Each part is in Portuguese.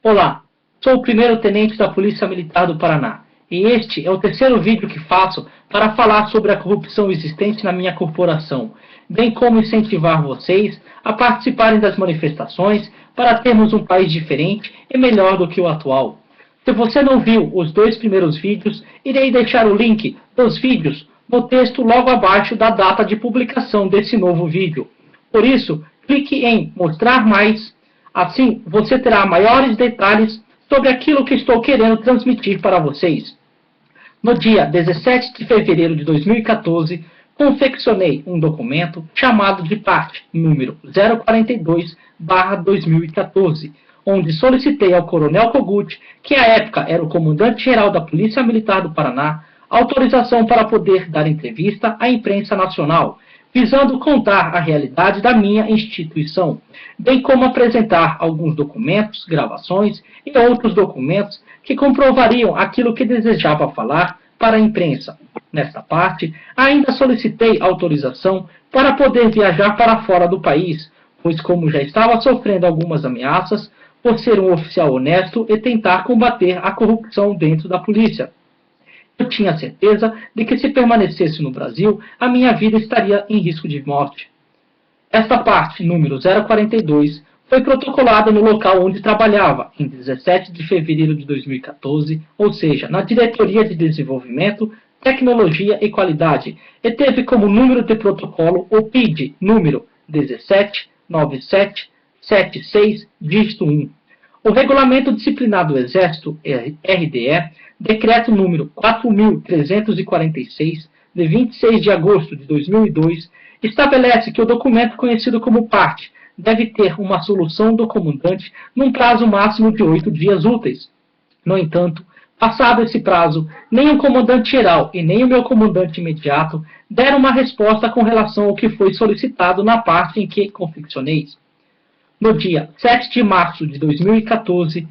Olá, sou o primeiro-tenente da Polícia Militar do Paraná e este é o terceiro vídeo que faço para falar sobre a corrupção existente na minha corporação, bem como incentivar vocês a participarem das manifestações para termos um país diferente e melhor do que o atual. Se você não viu os dois primeiros vídeos, irei deixar o link dos vídeos no texto logo abaixo da data de publicação desse novo vídeo. Por isso, clique em mostrar mais. Assim, você terá maiores detalhes sobre aquilo que estou querendo transmitir para vocês. No dia 17 de fevereiro de 2014, confeccionei um documento chamado de parte número 042/2014, onde solicitei ao Coronel Kogut, que à época era o comandante-geral da Polícia Militar do Paraná, autorização para poder dar entrevista à imprensa nacional, visando contar a realidade da minha instituição, bem como apresentar alguns documentos, gravações e outros documentos que comprovariam aquilo que desejava falar para a imprensa. Nesta parte, ainda solicitei autorização para poder viajar para fora do país, pois como já estava sofrendo algumas ameaças por ser um oficial honesto e tentar combater a corrupção dentro da polícia. Eu tinha certeza de que se permanecesse no Brasil, a minha vida estaria em risco de morte. Esta parte, número 042, foi protocolada no local onde trabalhava, em 17 de fevereiro de 2014, ou seja, na Diretoria de Desenvolvimento, Tecnologia e Qualidade, e teve como número de protocolo o PID, número 179776, dígito 1. O Regulamento Disciplinar do Exército, RDE, Decreto número 4.346, de 26 de agosto de 2002, estabelece que o documento conhecido como parte deve ter uma solução do comandante num prazo máximo de 8 dias úteis. No entanto, passado esse prazo, nem o comandante-geral e nem o meu comandante imediato deram uma resposta com relação ao que foi solicitado na parte em que confeccionei. No dia 7 de março de 2014,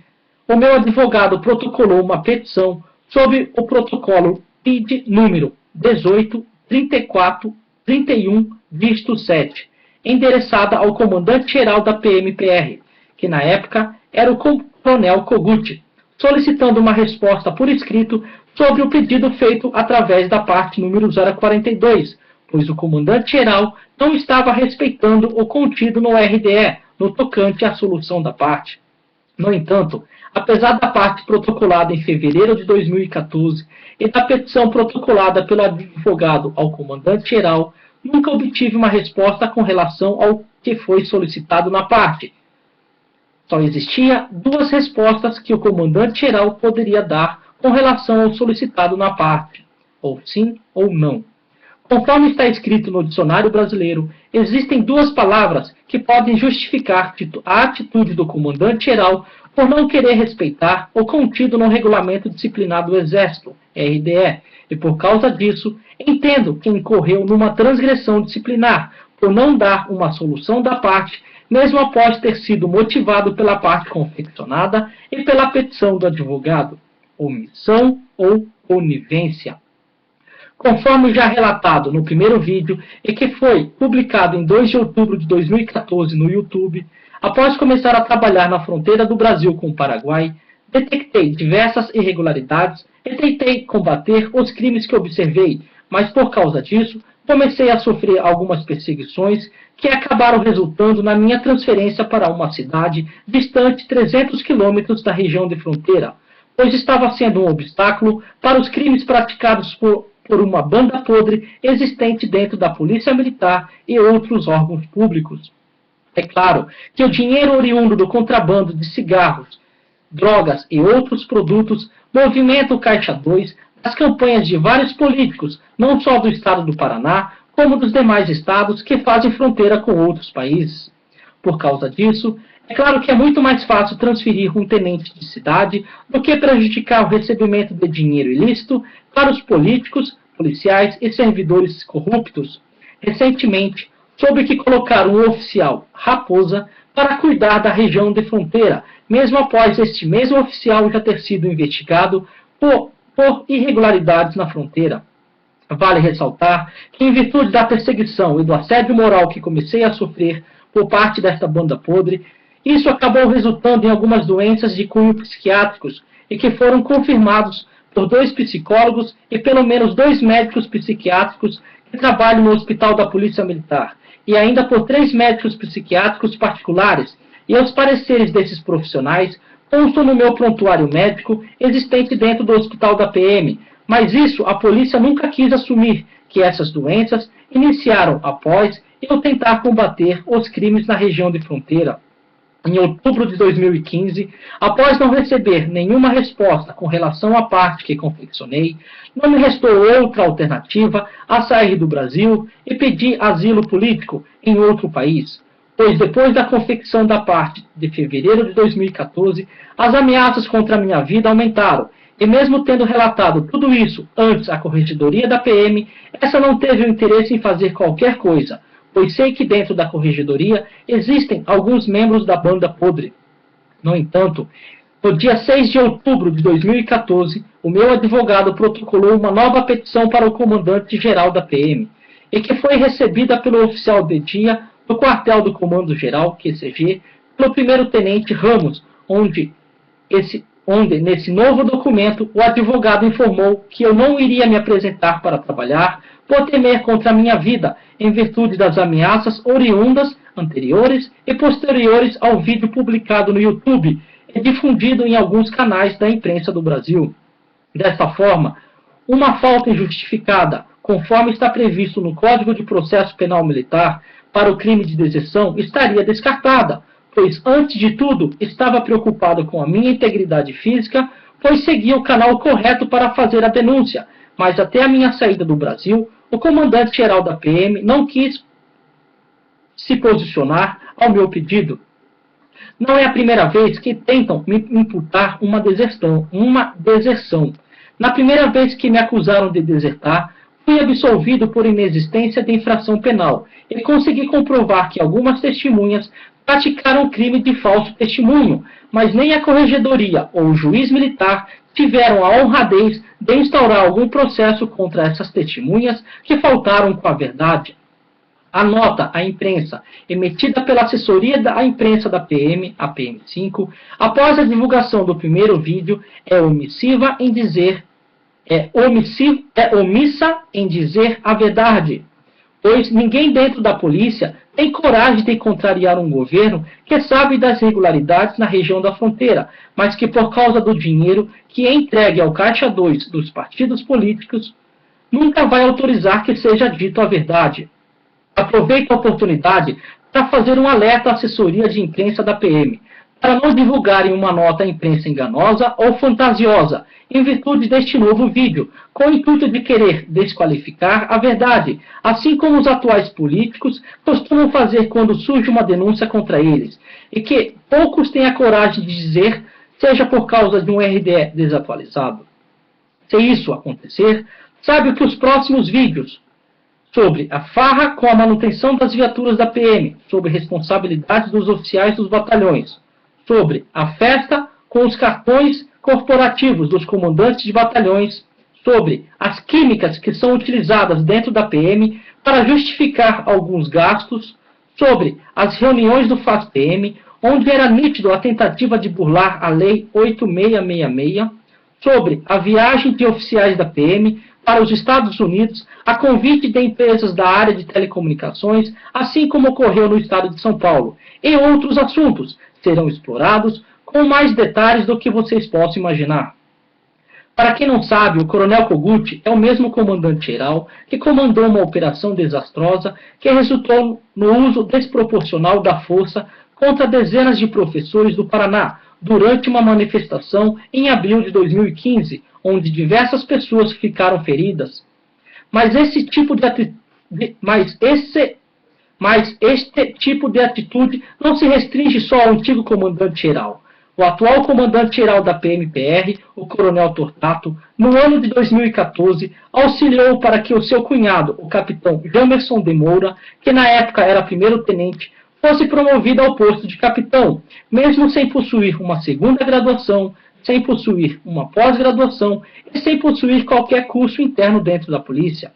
o meu advogado protocolou uma petição sob o protocolo PID número 183431, dígito 7, endereçada ao comandante-geral da PMPR, que na época era o Coronel Kogut, solicitando uma resposta por escrito sobre o pedido feito através da parte número 042, pois o comandante-geral não estava respeitando o contido no RDE, no tocante à solução da parte. No entanto, apesar da parte protocolada em fevereiro de 2014 e da petição protocolada pelo advogado ao comandante-geral, nunca obtive uma resposta com relação ao que foi solicitado na parte. Só existia duas respostas que o comandante-geral poderia dar com relação ao solicitado na parte, ou sim ou não. Conforme está escrito no dicionário brasileiro, existem duas palavras que podem justificar a atitude do comandante-geral por não querer respeitar o contido no Regulamento Disciplinar do Exército, RDE, e por causa disso, entendo que incorreu numa transgressão disciplinar por não dar uma solução da parte, mesmo após ter sido motivado pela parte confeccionada e pela petição do advogado. Omissão ou conivência. Conforme já relatado no primeiro vídeo e que foi publicado em 2 de outubro de 2014 no YouTube, após começar a trabalhar na fronteira do Brasil com o Paraguai, detectei diversas irregularidades e tentei combater os crimes que observei, mas por causa disso, comecei a sofrer algumas perseguições que acabaram resultando na minha transferência para uma cidade distante 300 quilômetros da região de fronteira, pois estava sendo um obstáculo para os crimes praticados por uma banda podre existente dentro da Polícia Militar e outros órgãos públicos. É claro que o dinheiro oriundo do contrabando de cigarros, drogas e outros produtos movimenta o Caixa 2 das campanhas de vários políticos, não só do estado do Paraná, como dos demais estados que fazem fronteira com outros países. Por causa disso, é claro que é muito mais fácil transferir um tenente de cidade do que prejudicar o recebimento de dinheiro ilícito para os políticos, policiais e servidores corruptos. Recentemente, soube que colocaram um oficial, Raposa, para cuidar da região de fronteira, mesmo após este mesmo oficial já ter sido investigado por irregularidades na fronteira. Vale ressaltar que, em virtude da perseguição e do assédio moral que comecei a sofrer por parte desta banda podre, Isso acabou resultando em algumas doenças de cunho psiquiátricos e que foram confirmados por 2 psicólogos e pelo menos 2 médicos psiquiátricos que trabalham no Hospital da Polícia Militar, e ainda por 3 médicos psiquiátricos particulares, e os pareceres desses profissionais constam no meu prontuário médico existente dentro do Hospital da PM, mas isso a polícia nunca quis assumir, que essas doenças iniciaram após eu tentar combater os crimes na região de fronteira. Em outubro de 2015, após não receber nenhuma resposta com relação à parte que confeccionei, não me restou outra alternativa a sair do Brasil e pedir asilo político em outro país, pois depois da confecção da parte de fevereiro de 2014, as ameaças contra a minha vida aumentaram, e mesmo tendo relatado tudo isso antes à Corregedoria da PM, essa não teve o interesse em fazer qualquer coisa, pois sei que dentro da Corregedoria existem alguns membros da banda podre. No entanto, no dia 6 de outubro de 2014, o meu advogado protocolou uma nova petição para o comandante-geral da PM, e que foi recebida pelo oficial de dia do quartel do Comando-Geral, QCG, pelo primeiro-tenente Ramos, onde nesse novo documento o advogado informou que eu não iria me apresentar para trabalhar por temer contra a minha vida, em virtude das ameaças oriundas, anteriores e posteriores ao vídeo publicado no YouTube e difundido em alguns canais da imprensa do Brasil. Desta forma, uma falta injustificada, conforme está previsto no Código de Processo Penal Militar, para o crime de deserção, estaria descartada, pois, antes de tudo, estava preocupado com a minha integridade física, pois seguia o canal correto para fazer a denúncia, mas até a minha saída do Brasil, o comandante-geral da PM não quis se posicionar ao meu pedido. Não é a primeira vez que tentam me imputar uma deserção. Na primeira vez que me acusaram de desertar, fui absolvido por inexistência de infração penal e consegui comprovar que algumas testemunhas praticaram crime de falso testemunho, mas nem a Corregedoria ou o juiz militar tiveram a honradez de instaurar algum processo contra essas testemunhas que faltaram com a verdade. A nota à imprensa, emitida pela assessoria da imprensa da PM, a PM5, após a divulgação do primeiro vídeo, é omissa em dizer a verdade, pois ninguém dentro da polícia tem coragem de contrariar um governo que sabe das irregularidades na região da fronteira, mas que por causa do dinheiro que é entregue ao caixa 2 dos partidos políticos, nunca vai autorizar que seja dito a verdade. Aproveito a oportunidade para fazer um alerta à assessoria de imprensa da PM, para não divulgarem uma nota à imprensa enganosa ou fantasiosa, em virtude deste novo vídeo, com o intuito de querer desqualificar a verdade, assim como os atuais políticos costumam fazer quando surge uma denúncia contra eles, e que poucos têm a coragem de dizer, seja por causa de um RDE desatualizado. Se isso acontecer, sabe que os próximos vídeos sobre a farra com a manutenção das viaturas da PM, sobre responsabilidades dos oficiais dos batalhões, sobre a festa com os cartões corporativos dos comandantes de batalhões, sobre as químicas que são utilizadas dentro da PM para justificar alguns gastos, sobre as reuniões do FAS-PM, onde era nítido a tentativa de burlar a Lei 8666, sobre a viagem de oficiais da PM para os Estados Unidos a convite de empresas da área de telecomunicações, assim como ocorreu no estado de São Paulo, e outros assuntos serão explorados com mais detalhes do que vocês possam imaginar. Para quem não sabe, o Coronel Kogut é o mesmo comandante-geral que comandou uma operação desastrosa que resultou no uso desproporcional da força contra dezenas de professores do Paraná, durante uma manifestação em abril de 2015, onde diversas pessoas ficaram feridas. Mas este tipo de atitude não se restringe só ao antigo comandante-geral. O atual comandante-geral da PMPR, o Coronel Tortato, no ano de 2014, auxiliou para que o seu cunhado, o capitão Jamerson de Moura, que na época era primeiro-tenente, fosse promovido ao posto de capitão, mesmo sem possuir uma segunda graduação, sem possuir uma pós-graduação e sem possuir qualquer curso interno dentro da polícia.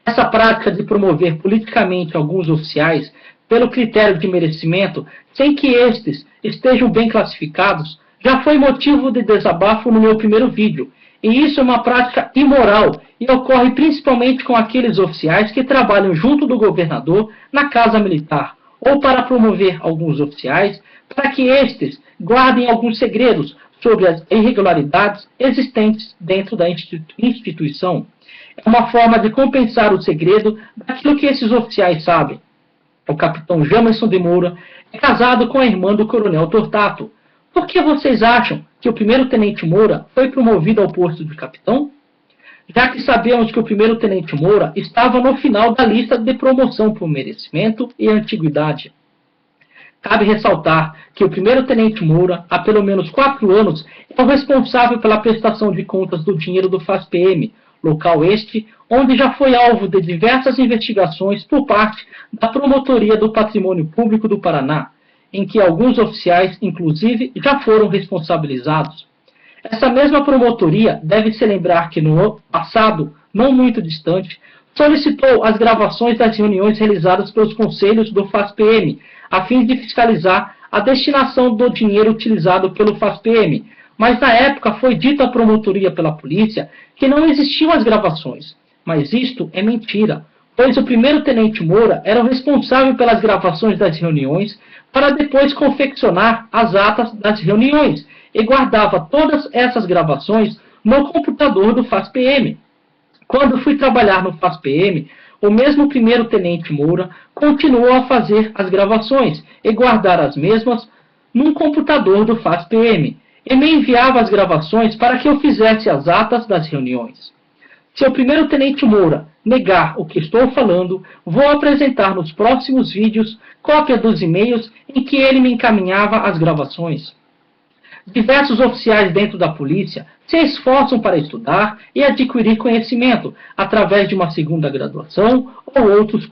Essa prática de promover politicamente alguns oficiais pelo critério de merecimento, sem que estes estejam bem classificados, já foi motivo de desabafo no meu primeiro vídeo. E isso é uma prática imoral e ocorre principalmente com aqueles oficiais que trabalham junto do governador na Casa Militar, ou para promover alguns oficiais, para que estes guardem alguns segredos sobre as irregularidades existentes dentro da instituição. É uma forma de compensar o segredo daquilo que esses oficiais sabem. O capitão Jamerson de Moura é casado com a irmã do coronel Tortato. Por que vocês acham que o primeiro-tenente Moura foi promovido ao posto de capitão? Já que sabemos que o primeiro-tenente Moura estava no final da lista de promoção por merecimento e antiguidade. Cabe ressaltar que o primeiro-tenente Moura, há pelo menos 4 anos, é o responsável pela prestação de contas do dinheiro do FASPM, local este onde já foi alvo de diversas investigações por parte da Promotoria do Patrimônio Público do Paraná, em que alguns oficiais, inclusive, já foram responsabilizados. Essa mesma promotoria deve se lembrar que no passado, não muito distante, solicitou as gravações das reuniões realizadas pelos conselhos do FASPM, a fim de fiscalizar a destinação do dinheiro utilizado pelo FASPM, mas na época foi dito à promotoria pela polícia que não existiam as gravações. Mas isto é mentira, pois o primeiro-tenente Moura era o responsável pelas gravações das reuniões para depois confeccionar as atas das reuniões e guardava todas essas gravações no computador do FASPM. Quando fui trabalhar no FASPM, o mesmo primeiro-tenente Moura continuou a fazer as gravações e guardar as mesmas num computador do FASPM e me enviava as gravações para que eu fizesse as atas das reuniões. Se o primeiro-tenente Moura negar o que estou falando, vou apresentar nos próximos vídeos cópia dos e-mails em que ele me encaminhava as gravações. Diversos oficiais dentro da polícia se esforçam para estudar e adquirir conhecimento através de uma segunda graduação ou outros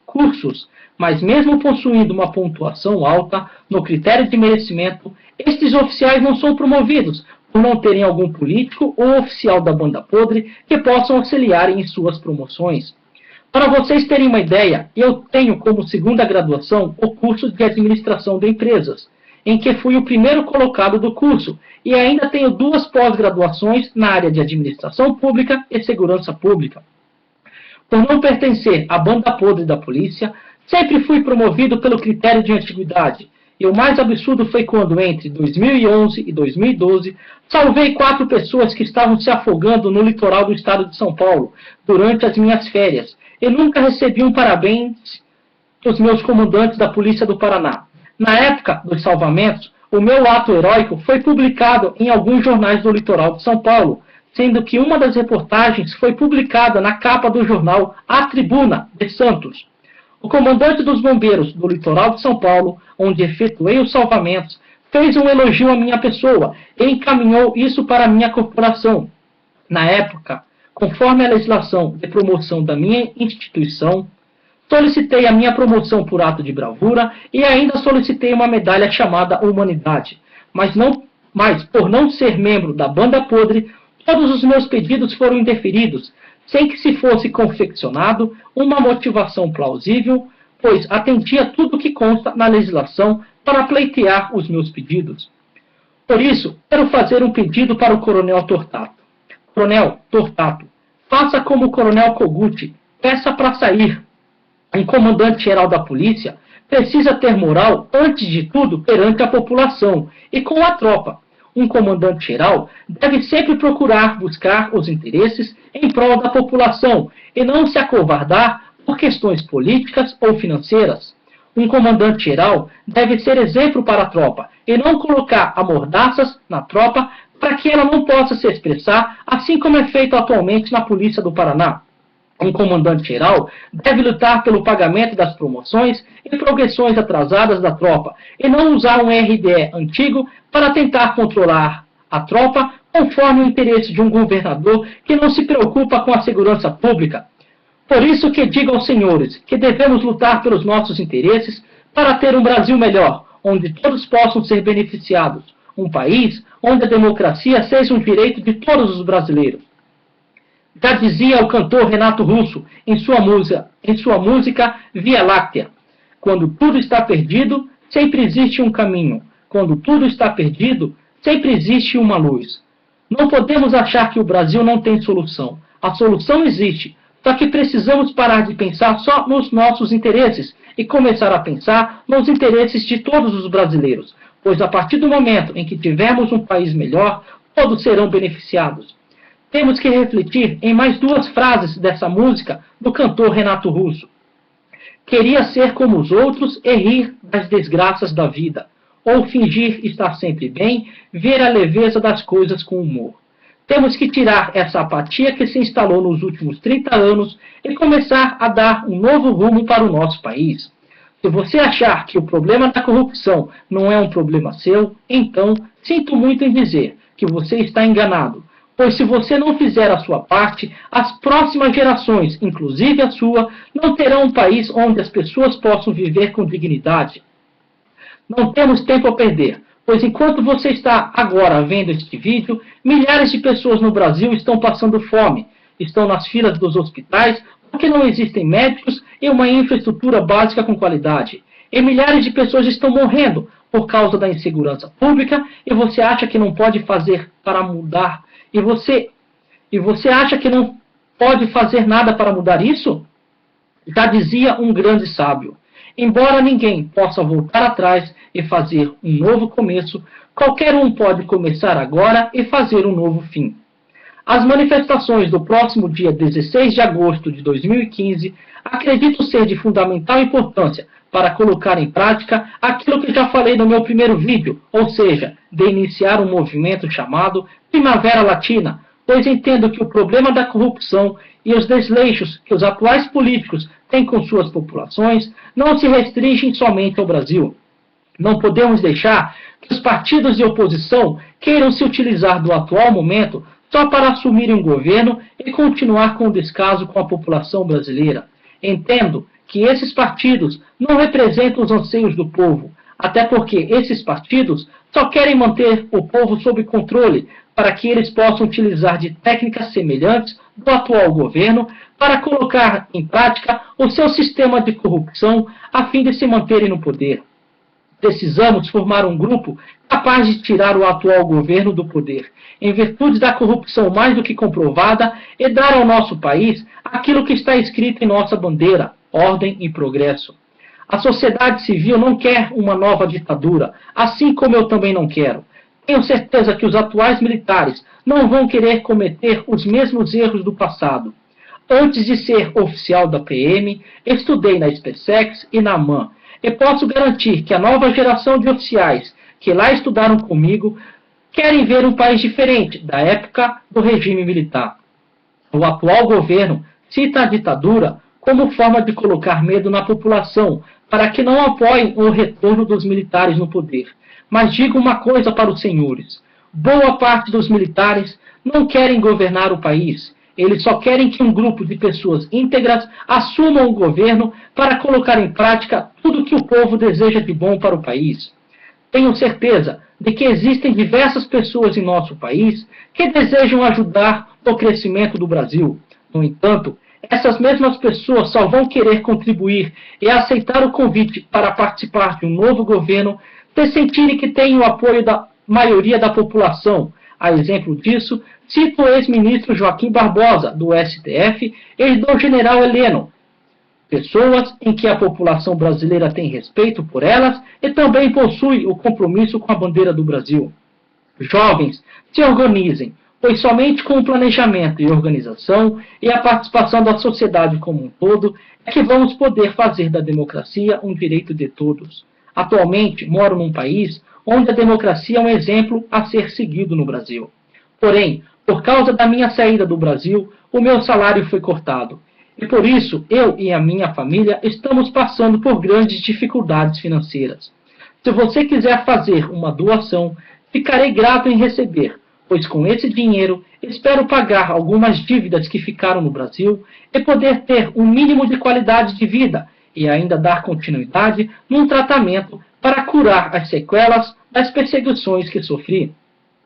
cursos, mas mesmo possuindo uma pontuação alta no critério de merecimento, estes oficiais não são promovidos por não terem algum político ou oficial da banda podre que possam auxiliar em suas promoções. Para vocês terem uma ideia, eu tenho como segunda graduação o curso de Administração de Empresas, em que fui o primeiro colocado do curso, e ainda tenho 2 pós-graduações na área de Administração Pública e Segurança Pública. Por não pertencer à banda podre da polícia, sempre fui promovido pelo critério de antiguidade, e o mais absurdo foi quando, entre 2011 e 2012, salvei 4 pessoas que estavam se afogando no litoral do estado de São Paulo, durante as minhas férias, e nunca recebi um parabéns dos meus comandantes da Polícia do Paraná. Na época dos salvamentos, o meu ato heróico foi publicado em alguns jornais do litoral de São Paulo, sendo que uma das reportagens foi publicada na capa do jornal A Tribuna de Santos. O comandante dos bombeiros do litoral de São Paulo, onde efetuei os salvamentos, fez um elogio à minha pessoa e encaminhou isso para a minha corporação. Na época, conforme a legislação de promoção da minha instituição, solicitei a minha promoção por ato de bravura e ainda solicitei uma medalha chamada Humanidade. Mas por não ser membro da banda podre, todos os meus pedidos foram indeferidos, sem que se fosse confeccionado uma motivação plausível, pois atendia tudo o que consta na legislação para pleitear os meus pedidos. Por isso, quero fazer um pedido para o Coronel Tortato. Coronel Tortato, faça como o Coronel Kogut, peça para sair. Um comandante-geral da polícia precisa ter moral, antes de tudo, perante a população e com a tropa. Um comandante-geral deve sempre procurar buscar os interesses em prol da população e não se acovardar por questões políticas ou financeiras. Um comandante-geral deve ser exemplo para a tropa e não colocar amordaças na tropa para que ela não possa se expressar, assim como é feito atualmente na Polícia do Paraná. Um comandante-geral deve lutar pelo pagamento das promoções e progressões atrasadas da tropa e não usar um RDE antigo para tentar controlar a tropa conforme o interesse de um governador que não se preocupa com a segurança pública. Por isso que digo aos senhores que devemos lutar pelos nossos interesses para ter um Brasil melhor, onde todos possam ser beneficiados. Um país onde a democracia seja um direito de todos os brasileiros. Já dizia o cantor Renato Russo em sua música Via Láctea: quando tudo está perdido, sempre existe um caminho. Quando tudo está perdido, sempre existe uma luz. Não podemos achar que o Brasil não tem solução. A solução existe, só que precisamos parar de pensar só nos nossos interesses e começar a pensar nos interesses de todos os brasileiros, pois a partir do momento em que tivermos um país melhor, todos serão beneficiados. Temos que refletir em mais duas frases dessa música do cantor Renato Russo. Queria ser como os outros e rir das desgraças da vida, ou fingir estar sempre bem, ver a leveza das coisas com humor. Temos que tirar essa apatia que se instalou nos últimos 30 anos e começar a dar um novo rumo para o nosso país. Se você achar que o problema da corrupção não é um problema seu, então sinto muito em dizer que você está enganado. Pois se você não fizer a sua parte, as próximas gerações, inclusive a sua, não terão um país onde as pessoas possam viver com dignidade. Não temos tempo a perder, pois enquanto você está agora vendo este vídeo, milhares de pessoas no Brasil estão passando fome, estão nas filas dos hospitais porque não existem médicos e uma infraestrutura básica com qualidade. E milhares de pessoas estão morrendo por causa da insegurança pública e você acha que não pode fazer para mudar. E você acha que não pode fazer nada para mudar isso? Já dizia um grande sábio: embora ninguém possa voltar atrás e fazer um novo começo, qualquer um pode começar agora e fazer um novo fim. As manifestações do próximo dia 16 de agosto de 2015 acredito ser de fundamental importância para colocar em prática aquilo que já falei no meu primeiro vídeo, ou seja, de iniciar um movimento chamado Primavera Latina, pois entendo que o problema da corrupção e os desleixos que os atuais políticos têm com suas populações não se restringem somente ao Brasil. Não podemos deixar que os partidos de oposição queiram se utilizar do atual momento só para assumirem um governo e continuar com o descaso com a população brasileira. Entendo que esses partidos não representam os anseios do povo, até porque esses partidos só querem manter o povo sob controle para que eles possam utilizar de técnicas semelhantes do atual governo para colocar em prática o seu sistema de corrupção a fim de se manterem no poder. Precisamos formar um grupo capaz de tirar o atual governo do poder, em virtude da corrupção mais do que comprovada, e dar ao nosso país aquilo que está escrito em nossa bandeira: ordem e progresso. A sociedade civil não quer uma nova ditadura, assim como eu também não quero. Tenho certeza que os atuais militares não vão querer cometer os mesmos erros do passado. Antes de ser oficial da PM, estudei na SpaceX e na MAN, e posso garantir que a nova geração de oficiais que lá estudaram comigo querem ver um país diferente da época do regime militar. O atual governo cita a ditadura como forma de colocar medo na população, para que não apoiem o retorno dos militares no poder. Mas digo uma coisa para os senhores: boa parte dos militares não querem governar o país. Eles só querem que um grupo de pessoas íntegras assumam o governo para colocar em prática tudo o que o povo deseja de bom para o país. Tenho certeza de que existem diversas pessoas em nosso país que desejam ajudar no crescimento do Brasil. No entanto, essas mesmas pessoas só vão querer contribuir e aceitar o convite para participar de um novo governo se sentirem que têm o apoio da maioria da população. A exemplo disso, cito o ex-ministro Joaquim Barbosa, do STF, e do general Heleno, pessoas em que a população brasileira tem respeito por elas e também possui o compromisso com a bandeira do Brasil. Jovens, se organizem, pois somente com o planejamento e organização e a participação da sociedade como um todo é que vamos poder fazer da democracia um direito de todos. Atualmente, moro num país onde a democracia é um exemplo a ser seguido no Brasil. Porém, por causa da minha saída do Brasil, o meu salário foi cortado. E por isso, eu e a minha família estamos passando por grandes dificuldades financeiras. Se você quiser fazer uma doação, ficarei grato em receber, pois com esse dinheiro espero pagar algumas dívidas que ficaram no Brasil e poder ter um mínimo de qualidade de vida e ainda dar continuidade num tratamento para curar as sequelas das perseguições que sofri.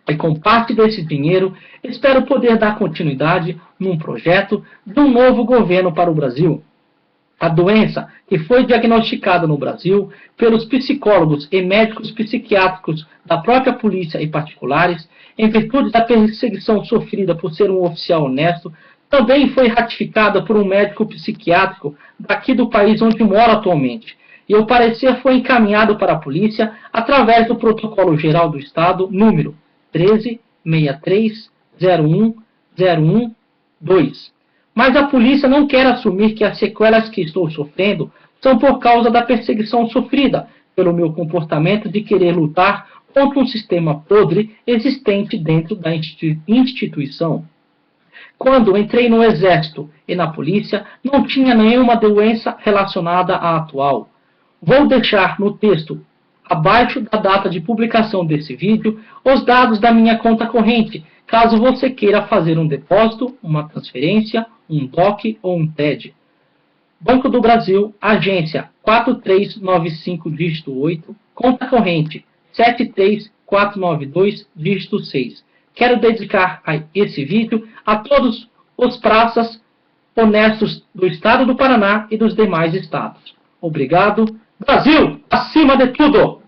E com parte desse dinheiro, espero poder dar continuidade num projeto de um novo governo para o Brasil. A doença, que foi diagnosticada no Brasil pelos psicólogos e médicos psiquiátricos da própria polícia e particulares, em virtude da perseguição sofrida por ser um oficial honesto, também foi ratificada por um médico psiquiátrico daqui do país onde moro atualmente. E o parecer foi encaminhado para a polícia através do Protocolo Geral do Estado, número 13.63.01.012. Mas a polícia não quer assumir que as sequelas que estou sofrendo são por causa da perseguição sofrida pelo meu comportamento de querer lutar contra um sistema podre existente dentro da instituição. Quando entrei no Exército e na polícia, não tinha nenhuma doença relacionada à atual. Vou deixar no texto, abaixo da data de publicação desse vídeo, os dados da minha conta corrente, caso você queira fazer um depósito, uma transferência, um DOC ou um TED. Banco do Brasil, agência 4395, dígito 8, conta corrente 73492, dígito 6. Quero dedicar esse vídeo a todos os praças honestos do estado do Paraná e dos demais estados. Obrigado. Brasil, acima de tudo!